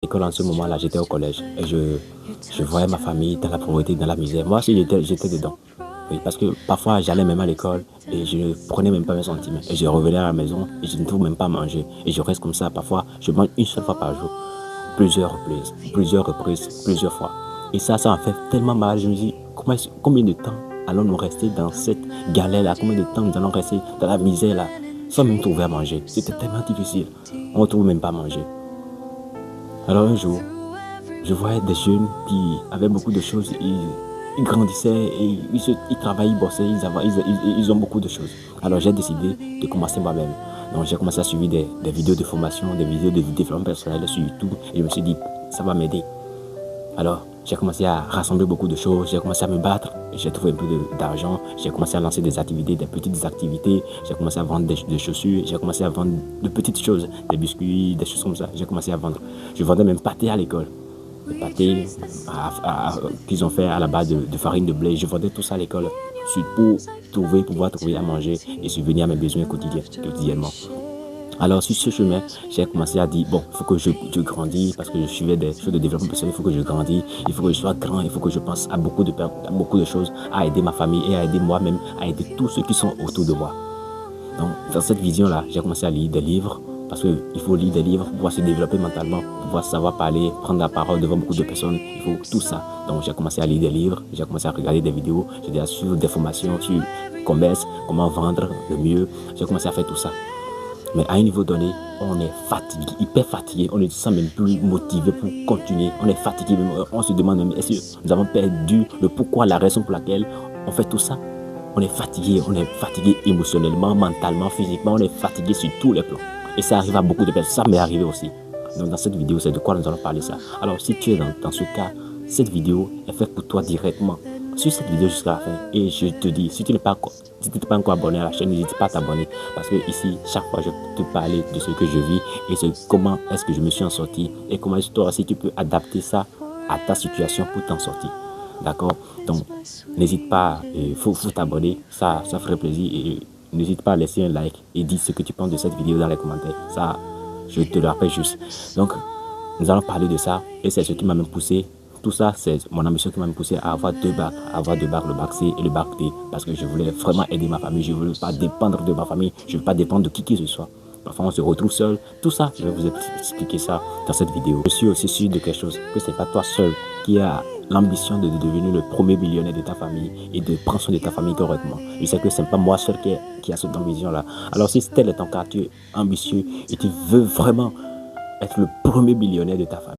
l'école en ce moment-là, j'étais au collège et je voyais ma famille dans la pauvreté, dans la misère. Moi aussi, j'étais dedans. Oui, parce que parfois, j'allais même à l'école et je ne prenais même pas mes centimes. Et je revenais à la maison et je ne trouve même pas à manger. Et je reste comme ça. Parfois, je mange une seule fois par jour. Plusieurs reprises, plusieurs fois. Et ça m'a fait tellement mal. Je me dis, combien de temps allons-nous rester dans cette galère-là? Combien de temps nous allons rester dans la misère-là sans même trouver à manger? C'était tellement difficile. On ne trouve même pas à manger. Alors un jour, je voyais des jeunes qui avaient beaucoup de choses. Ils grandissaient et ils travaillaient, ils bossaient, ils ont beaucoup de choses. Alors j'ai décidé de commencer moi-même. Donc j'ai commencé à suivre des vidéos de formation, des vidéos de développement personnel sur YouTube et je me suis dit, ça va m'aider. Alors j'ai commencé à rassembler beaucoup de choses, j'ai commencé à me battre, j'ai trouvé un peu d'argent, j'ai commencé à lancer des activités, des petites activités, j'ai commencé à vendre des chaussures, j'ai commencé à vendre de petites choses, des biscuits, des choses comme ça, j'ai commencé à vendre. Je vendais même pâté à l'école. Les pâtés qu'ils ont fait à la base de farine de blé. Je vendais tout ça à l'école pour pouvoir trouver à manger et subvenir à mes besoins quotidiennement. Alors sur ce chemin, j'ai commencé à dire, bon, il faut que je grandisse parce que je suivais des choses de développement personnel, il faut que je grandisse, il faut que je sois grand, il faut que je pense à beaucoup de choses, à aider ma famille et à aider moi-même, à aider tous ceux qui sont autour de moi. Donc dans cette vision-là, j'ai commencé à lire des livres, parce qu'il faut lire des livres pour pouvoir se développer mentalement, pour pouvoir savoir parler, prendre la parole devant beaucoup de personnes, il faut tout ça. Donc j'ai commencé à lire des livres, j'ai commencé à regarder des vidéos, j'ai à suivre des formations sur commerce, comment vendre le mieux, j'ai commencé à faire tout ça. Mais à un niveau donné, on est fatigué, hyper fatigué, on ne se sent même plus motivé pour continuer, on est fatigué, on se demande même est-ce que nous avons perdu le pourquoi, la raison pour laquelle on fait tout ça. On est fatigué émotionnellement, mentalement, physiquement, on est fatigué sur tous les plans. Et ça arrive à beaucoup de personnes, ça m'est arrivé aussi. Donc dans cette vidéo, c'est de quoi nous allons parler ça. Alors si tu es dans ce cas, cette vidéo est faite pour toi directement. Suis cette vidéo jusqu'à la fin et je te dis, si tu n'es pas encore abonné à la chaîne, n'hésite pas à t'abonner parce que ici, chaque fois, je vais te parler de ce que je vis et comment est-ce que je me suis en sorti et comment toi aussi tu peux adapter ça à ta situation pour t'en sortir. D'accord? Donc, n'hésite pas, il faut t'abonner, ça ferait plaisir et n'hésite pas à laisser un like et dire ce que tu penses de cette vidéo dans les commentaires. Ça, je te le rappelle juste. Donc, nous allons parler de ça et c'est ce qui m'a même poussé. Tout ça, c'est mon ambition qui m'a poussé à avoir deux bacs, le bac C et le bac D, parce que je voulais vraiment aider ma famille, je ne voulais pas dépendre de ma famille, je ne veux pas dépendre de qui que ce soit. Parfois on se retrouve seul, tout ça, je vais vous expliquer ça dans cette vidéo. Je suis aussi sûr de quelque chose, que ce n'est pas toi seul qui a l'ambition de devenir le premier millionnaire de ta famille et de prendre soin de ta famille correctement. Je sais que ce n'est pas moi seul qui a cette ambition-là. Alors si tel est ton cas, tu es ambitieux et tu veux vraiment être le premier millionnaire de ta famille,